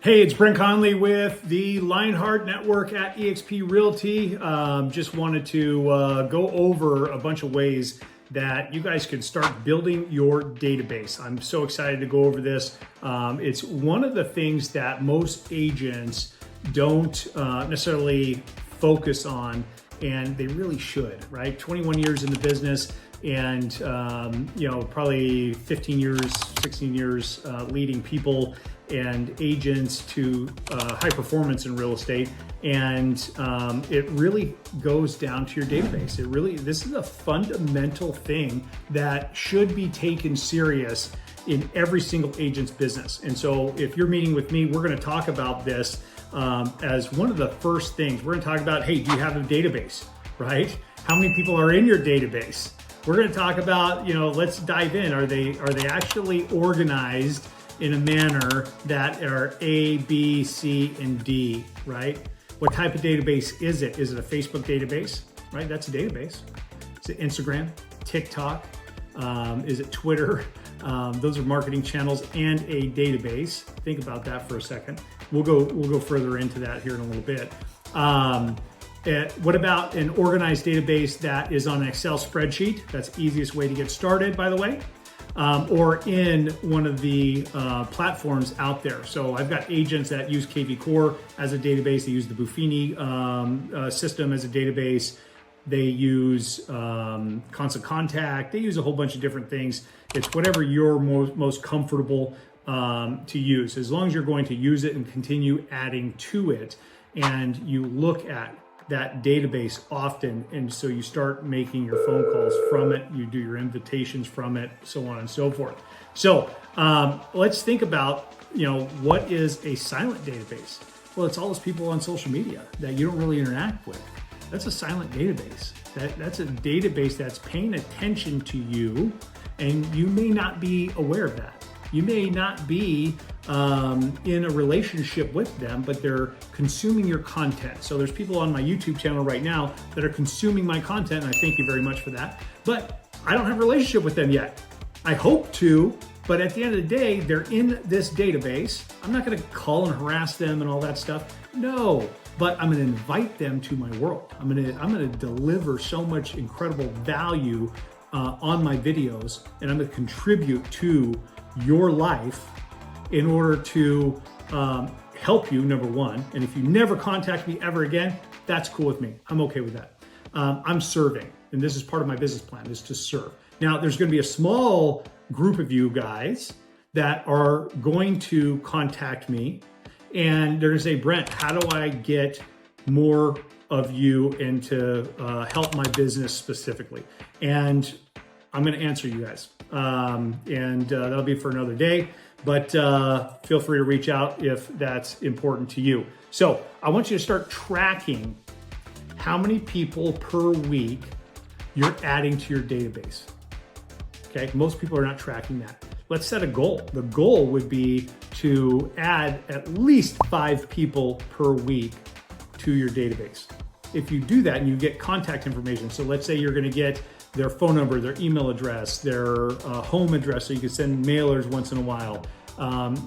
Hey, it's Brent Conley with the Lionheart Network at eXp Realty. Just wanted to go over a bunch of ways that you guys can start building your database. I'm so excited to go over this. It's one of the things that most agents don't necessarily focus on, and they really should, right? 21 years in the business and probably 15 years, 16 years leading people and agents to high performance in real estate. And it really goes down to your database. This is a fundamental thing that should be taken serious in every single agent's business. And so if you're meeting with me, we're gonna talk about this as one of the first things. We're gonna talk about, hey, do you have a database, right? How many people are in your database? We're gonna talk about, let's dive in. Are they actually organized in a manner that are A, B, C, and D, right? What type of database is it? Is it a Facebook database, right? That's a database. Is it Instagram, TikTok? Is it Twitter? Those are marketing channels and a database. Think about that for a second. We'll go further into that here in a little bit. What about an organized database that is on an Excel spreadsheet? That's the easiest way to get started, by the way. Or in one of the platforms out there. So I've got agents that use KV Core as a database. They use the Buffini system as a database. They use Constant Contact. They use a whole bunch of different things. It's whatever you're most comfortable to use. As long as you're going to use it and continue adding to it, and you look at that database often, and so you start making your phone calls from it, you do your invitations from it, so on and so forth. So let's think about, what is a silent database? Well, it's all those people on social media that you don't really interact with. That's a silent database. That's a database that's paying attention to you, and you may not be aware of that. You may not be in a relationship with them, but they're consuming your content. So there's people on my YouTube channel right now that are consuming my content, and I thank you very much for that. But I don't have a relationship with them yet. I hope to, but at the end of the day, they're in this database. I'm not gonna call and harass them and all that stuff. No, but I'm gonna invite them to my world. I'm gonna deliver so much incredible value on my videos, and I'm gonna contribute to your life in order to help you, number one. And if you never contact me ever again, that's cool with me. I'm okay with that. I'm serving, and this is part of my business plan, is to serve. Now, there's gonna be a small group of you guys that are going to contact me, and they're gonna say, Brent, how do I get more of you and to help my business specifically? And I'm gonna answer you guys. That'll be for another day, but feel free to reach out if that's important to you. So I want you to start tracking how many people per week you're adding to your database. Okay, most people are not tracking that. Let's set a goal. The goal would be to add at least 5 people per week to your database. If you do that and you get contact information, so let's say you're gonna get their phone number, their email address, their home address, so you can send mailers once in a while.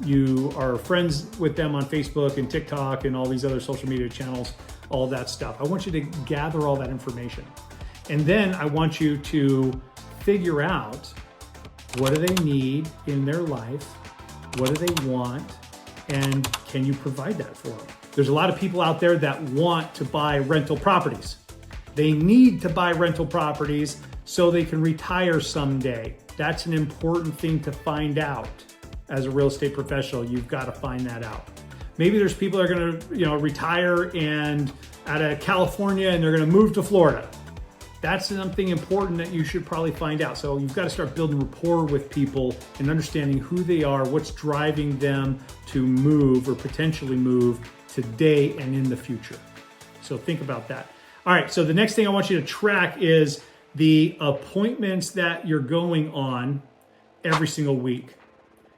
You are friends with them on Facebook and TikTok and all these other social media channels, all that stuff. I want you to gather all that information. And then I want you to figure out, what do they need in their life? What do they want? And can you provide that for them? There's a lot of people out there that want to buy rental properties. They need to buy rental properties so they can retire someday. That's an important thing to find out. As a real estate professional, you've got to find that out. Maybe there's people that are gonna, retire and out of California and they're gonna move to Florida. That's something important that you should probably find out. So you've got to start building rapport with people and understanding who they are, what's driving them to move or potentially move today and in the future. So think about that. All right, so the next thing I want you to track is the appointments that you're going on every single week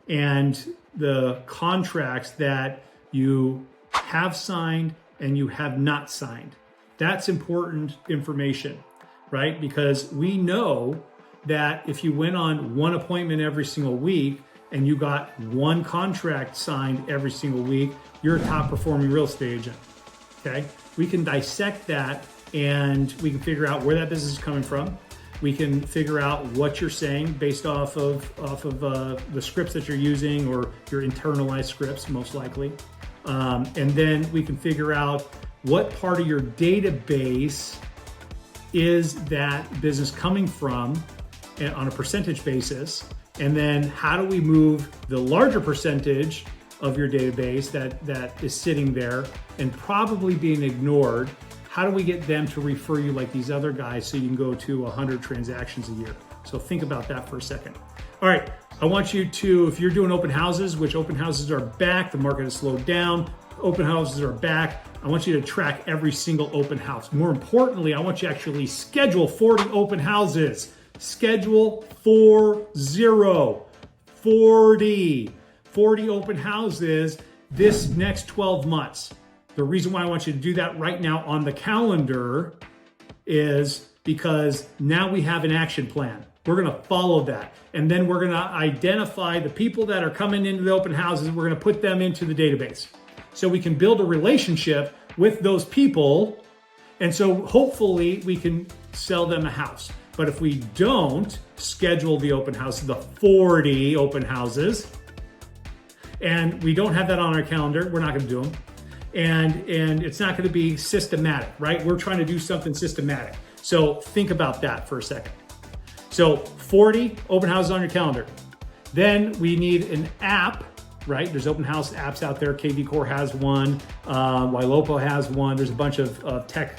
and the contracts that you have signed and you have not signed. That's important information, right? Because we know that if you went on one appointment every single week, and you got one contract signed every single week, you're a top performing real estate agent. Okay, we can dissect that and we can figure out where that business is coming from. We can figure out what you're saying based off of the scripts that you're using, or your internalized scripts, most likely. And then we can figure out what part of your database is that business coming from on a percentage basis. And then how do we move the larger percentage of your database that is sitting there and probably being ignored? How do we get them to refer you like these other guys so you can go to 100 transactions a year? So think about that for a second. All right, I want you to, if you're doing open houses, which open houses are back, the market has slowed down, open houses are back, I want you to track every single open house. More importantly, I want you to actually schedule 40 open houses. Schedule 40 open houses this next 12 months. The reason why I want you to do that right now on the calendar is because now we have an action plan. We're going to follow that. And then we're going to identify the people that are coming into the open houses. We're going to put them into the database so we can build a relationship with those people. And so hopefully we can sell them a house. But if we don't schedule the open houses, the 40 open houses, and we don't have that on our calendar, we're not going to do them. And it's not going to be systematic, right? We're trying to do something systematic. So think about that for a second. So 40 open houses on your calendar. Then we need an app, right? There's open house apps out there. KV Core has one. Ylopo has one. There's a bunch of tech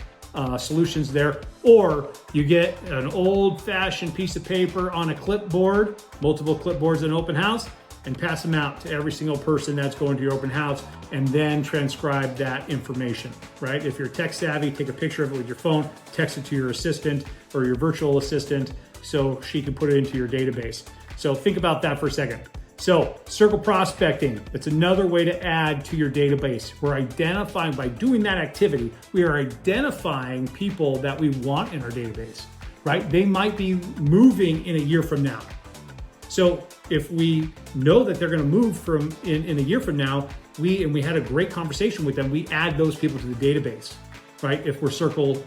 solutions there. Or you get an old-fashioned piece of paper on a clipboard, multiple clipboards in an open house, and pass them out to every single person that's going to your open house, and then transcribe that information, right? If you're tech savvy, take a picture of it with your phone, text it to your assistant or your virtual assistant so she can put it into your database. So think about that for a second. So circle prospecting, it's another way to add to your database. We're identifying, by doing that activity, we are identifying people that we want in our database, right? They might be moving in a year from now. So if we know that they're going to move from in a year from now, we had a great conversation with them, we add those people to the database, right? If we're circle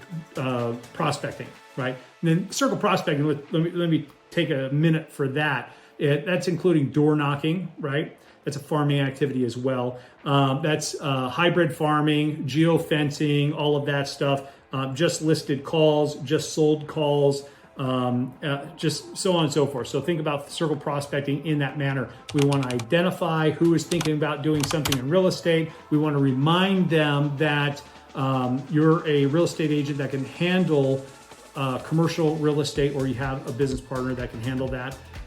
prospecting, right? And then circle prospecting, let me take a minute for that. That's including door knocking, right? That's a farming activity as well. That's hybrid farming, geofencing, all of that stuff. Just listed calls, just sold calls, just so on and so forth. So think about circle prospecting in that manner. We want to identify who is thinking about doing something in real estate. We want to remind them that you're a real estate agent that can handle commercial real estate, or you have a business partner that can handle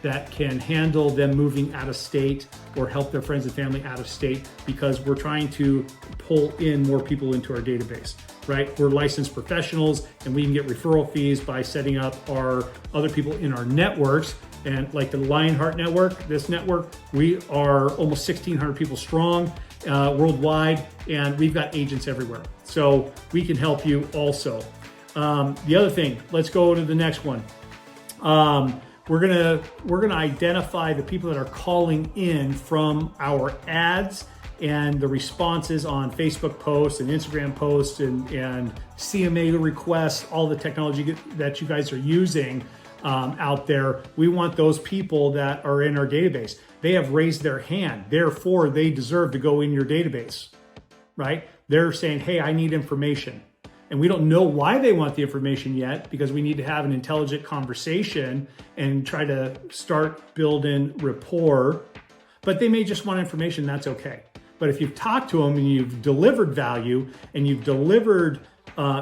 that can handle them moving out of state or help their friends and family out of state, because we're trying to pull in more people into our database, right? We're licensed professionals and we can get referral fees by setting up our other people in our networks. And like the Lionheart Network, this network, we are almost 1,600 people strong worldwide, and we've got agents everywhere. So we can help you also. The other thing, let's go to the next one. We're gonna identify the people that are calling in from our ads and the responses on Facebook posts and Instagram posts and CMA requests, all the technology that you guys are using out there. We want those people that are in our database. They have raised their hand, therefore they deserve to go in your database, right? They're saying, hey, I need information. And we don't know why they want the information yet, because we need to have an intelligent conversation and try to start building rapport. But they may just want information, that's okay. But if you've talked to them and you've delivered value and you've delivered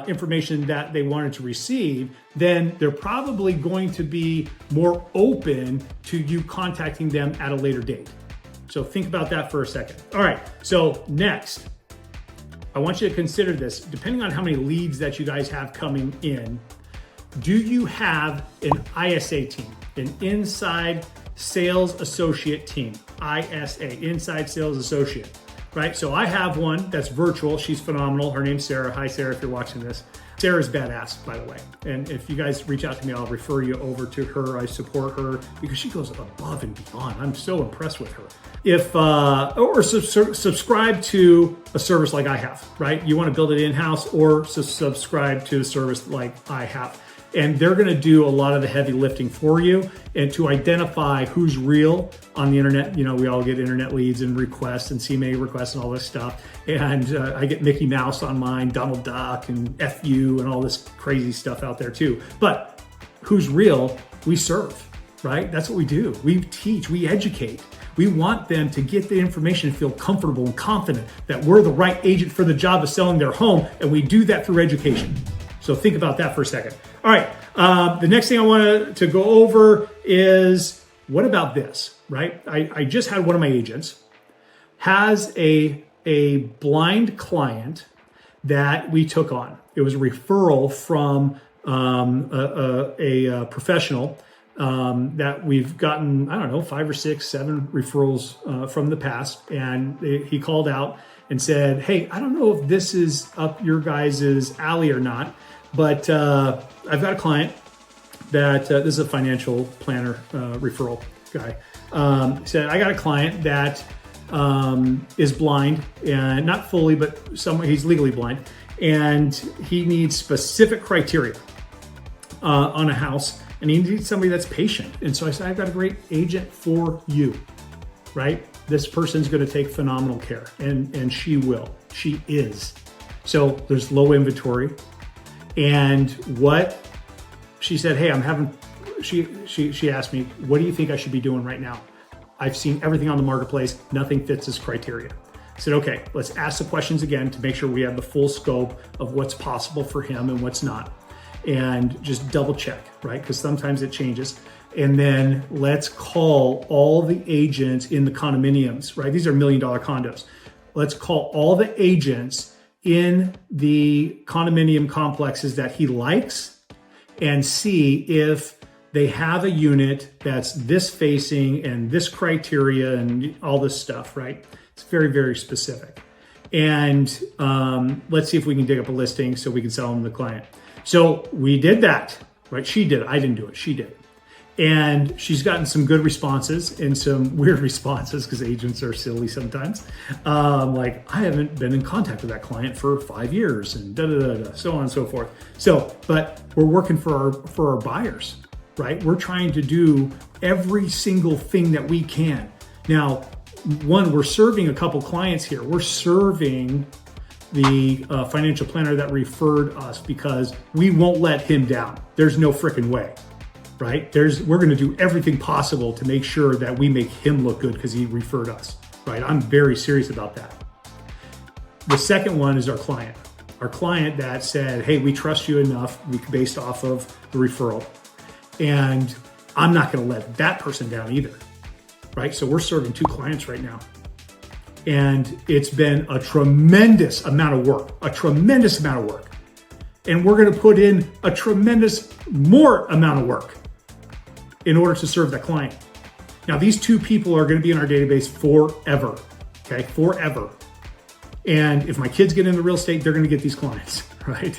information that they wanted to receive, then they're probably going to be more open to you contacting them at a later date. So think about that for a second. All right, so next, I want you to consider this. Depending on how many leads that you guys have coming in, do you have an ISA team, an inside sales associate team? ISA, inside sales associate, right? So I have one that's virtual. She's phenomenal. Her name's Sarah. Hi, Sarah, if you're watching this. Sarah's badass, by the way. And if you guys reach out to me, I'll refer you over to her. I support her because she goes above and beyond. I'm so impressed with her. Subscribe to a service like I have, right? You want to build it in-house, or subscribe to a service like I have. And they're going to do a lot of the heavy lifting for you, and to identify who's real on the internet. You know, we all get internet leads and requests and CMA requests and all this stuff. And I get Mickey Mouse on mine, Donald Duck and FU and all this crazy stuff out there too. But who's real, we serve, right? That's what we do. We teach, we educate. We want them to get the information and feel comfortable and confident that we're the right agent for the job of selling their home. And we do that through education. So think about that for a second. All right, the next thing I want to go over is, what about this, right? I just had one of my agents has a blind client that we took on. It was a referral from a professional that we've gotten, I don't know, 5 or 6, 7 referrals from the past. And he called out and said, hey, I don't know if this is up your guys' alley or not, but I've got a client that, this is a financial planner referral guy, said, I got a client that is blind, and not fully, but he's legally blind, and he needs specific criteria on a house, and he needs somebody that's patient. And so I said, I've got a great agent for you, right? This person's going to take phenomenal care, and she will. She is. So there's low inventory. And what she said, hey, she asked me, what do you think I should be doing right now? I've seen everything on the marketplace. Nothing fits this criteria. I said, okay, let's ask the questions again to make sure we have the full scope of what's possible for him and what's not. And just double check, right? Because sometimes it changes. And then let's call all the agents in the condominiums, right? These are $1 million condos. Let's call all the agents in the condominium complexes that he likes and see if they have a unit that's this facing and this criteria and all this stuff, right? It's very, very specific. And let's see if we can dig up a listing so we can sell them to the client. So we did that, right? She did it. I didn't do it. She did it. And she's gotten some good responses and some weird responses because agents are silly sometimes. Like, I haven't been in contact with that client for 5 years, and so on and so forth. So, but we're working for our buyers, right? We're trying to do every single thing that we can. Now, one, we're serving a couple clients here. We're serving the financial planner that referred us because we won't let him down. There's no freaking way. Right? We're going to do everything possible to make sure that we make him look good because he referred us, right? I'm very serious about that. The second one is our client that said, hey, we trust you enough based off of the referral. And I'm not going to let that person down either, right? So we're serving 2 clients right now. And it's been a tremendous amount of work. And we're going to put in a tremendous more amount of work in order to serve that client. Now, these 2 people are going to be in our database forever, okay? Forever. And if my kids get into real estate, they're going to get these clients, right?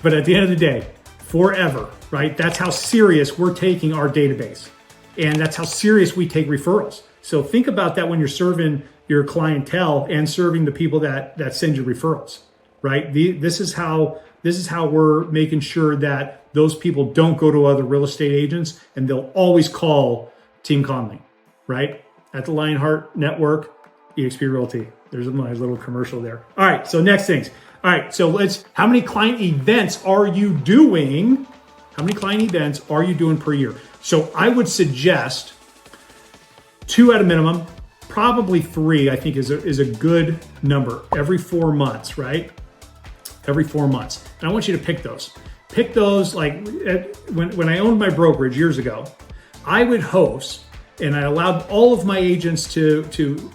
But at the end of the day, forever, right? That's how serious we're taking our database. And that's how serious we take referrals. So think about that when you're serving your clientele and serving the people that send you referrals, right? This is how we're making sure that those people don't go to other real estate agents, and they'll always call Team Conley, right? At the Lionheart Network, eXp Realty. There's my little commercial there. All right, so next things. All right, so how many client events are you doing? How many client events are you doing per year? So I would suggest 2 at a minimum, probably 3, I think is a good number every 4 months, right? Every 4 months. And I want you to pick those. Pick those, like when I owned my brokerage years ago, I would host, and I allowed all of my agents to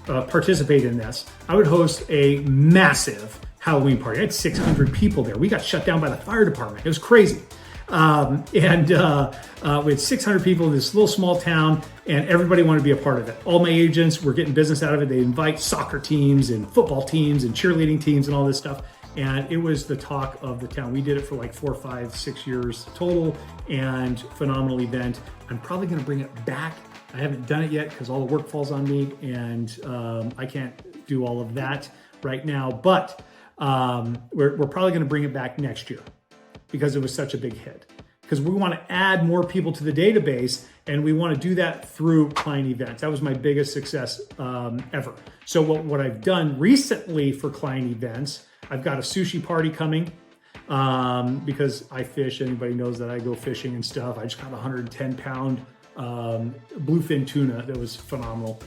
participate in this. I would host a massive Halloween party. I had 600 people there. We got shut down by the fire department. It was crazy. We had 600 people in this little small town, and everybody wanted to be a part of it. All my agents were getting business out of it. They invite soccer teams and football teams and cheerleading teams and all this stuff. and it was the talk of the town. We did it for like 4, 5, 6 years total, and phenomenal event. I'm probably going to bring it back. I haven't done it yet because all the work falls on me, and I can't do all of that right now, but we're probably going to bring it back next year because it was such a big hit. Because we want to add more people to the database, and we want to do that through client events. That was my biggest success ever. So what I've done recently for client events, I've got a sushi party coming because I fish. Anybody knows that I go fishing and stuff. I just got a 110-pound bluefin tuna that was phenomenal.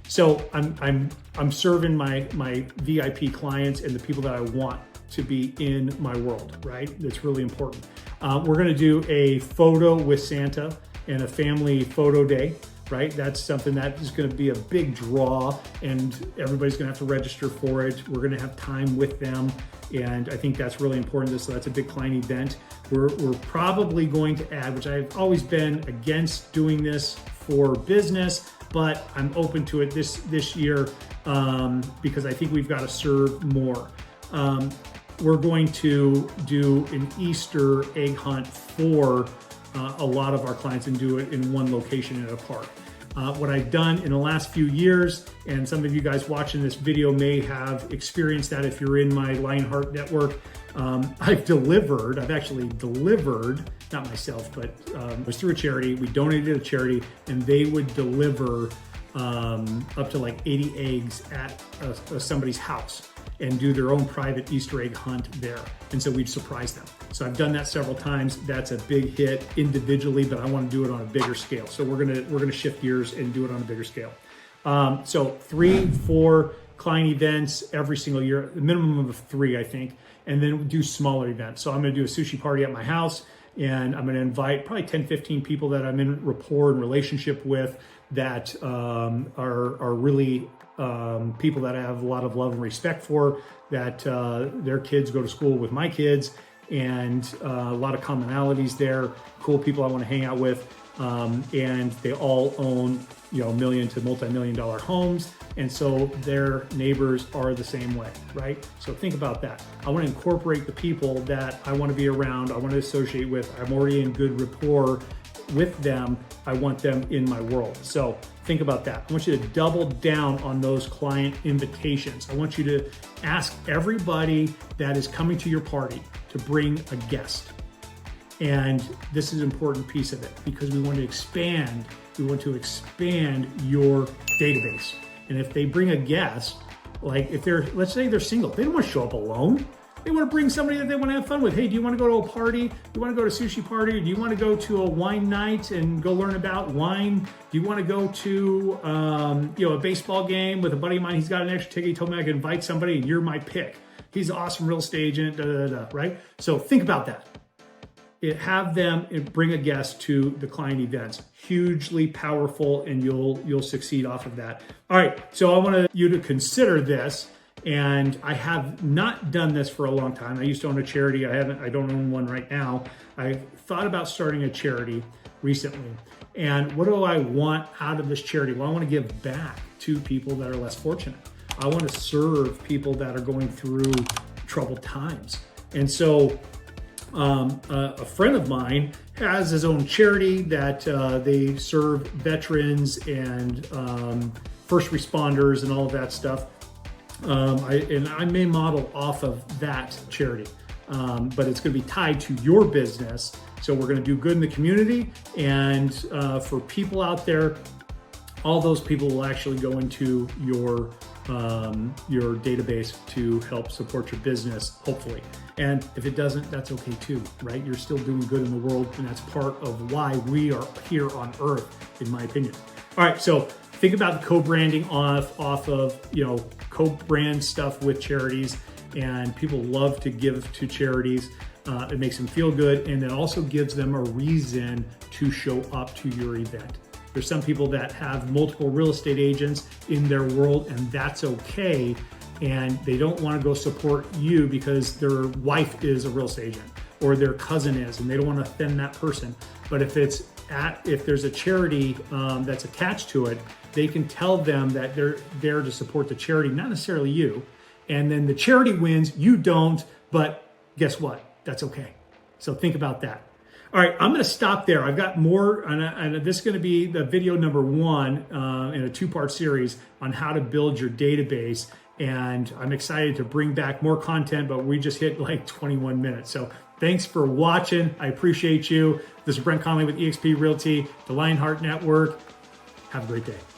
So I'm serving my VIP clients and the people that I want to be in my world, right? That's really important. We're gonna do a photo with Santa and a family photo day, right? That's something that is gonna be a big draw, and everybody's gonna have to register for it. We're gonna have time with them, and I think that's really important. So that's a big client event. We're probably going to add, which I've always been against doing this for business, but I'm open to it this year because I think we've got to serve more. We're going to do an Easter egg hunt for a lot of our clients and do it in one location at a park. What I've done in the last few years, and some of you guys watching this video may have experienced that if you're in my Lionheart network, I've actually delivered, not myself, but it was through a charity. We donated to a charity, and they would deliver up to like 80 eggs at somebody's house and do their own private Easter egg hunt there. And so we'd surprise them. So I've done that several times. That's a big hit individually, but I want to do it on a bigger scale. So we're gonna shift gears and do it on a bigger scale. So 3, 4 client events every single year, a minimum of 3, I think, and then do smaller events. So I'm gonna do a sushi party at my house, and I'm gonna invite probably 10, 15 people that I'm in rapport and relationship with that are really people that I have a lot of love and respect for, that their kids go to school with my kids, and a lot of commonalities there, cool people I want to hang out with, and they all own million to multi-million-dollar homes, and so their neighbors are the same way, right? So think about that. I want to incorporate the people that I want to be around, I want to associate with, I'm already in good rapport with them, I want them in my world. So think about that. I want you to double down on those client invitations. I want you to ask everybody that is coming to your party to bring a guest. And this is an important piece of it because we want to expand your database. And if they bring a guest, like let's say they're single, they don't want to show up alone. They want to bring somebody that they want to have fun with. Hey, do you want to go to a party? Do you want to go to a sushi party? Or do you want to go to a wine night and go learn about wine? Do you want to go to a baseball game with a buddy of mine? He's got an extra ticket. He told me I could invite somebody, and you're my pick. He's an awesome real estate agent, right? So think about that. Have them bring a guest to the client events. Hugely powerful, and you'll succeed off of that. All right, so I want you to consider this. And I have not done this for a long time. I used to own a charity. I don't own one right now. I thought about starting a charity recently. And what do I want out of this charity? Well, I want to give back to people that are less fortunate. I want to serve people that are going through troubled times. And so a friend of mine has his own charity that they serve veterans and first responders and all of that stuff. I may model off of that charity, but it's going to be tied to your business. So we're going to do good in the community, and for people out there, all those people will actually go into your database to help support your business, hopefully. And if it doesn't, that's okay too, right? You're still doing good in the world, and that's part of why we are here on Earth, in my opinion. All right, so think about the co-branding off of, co-brand stuff with charities, and people love to give to charities. It makes them feel good, and it also gives them a reason to show up to your event. There's some people that have multiple real estate agents in their world, and that's okay. And they don't want to go support you because their wife is a real estate agent or their cousin is, and they don't want to offend that person. But if there's a charity that's attached to it, they can tell them that they're there to support the charity, not necessarily you. and then the charity wins, you don't, but guess what? That's okay. So think about that. All right, I'm going to stop there. I've got more, and this is going to be the video number 1 in a 2-part series on how to build your database. And I'm excited to bring back more content, but we just hit like 21 minutes. So thanks for watching. I appreciate you. This is Brent Conley with eXp Realty, the Lionheart Network. Have a great day.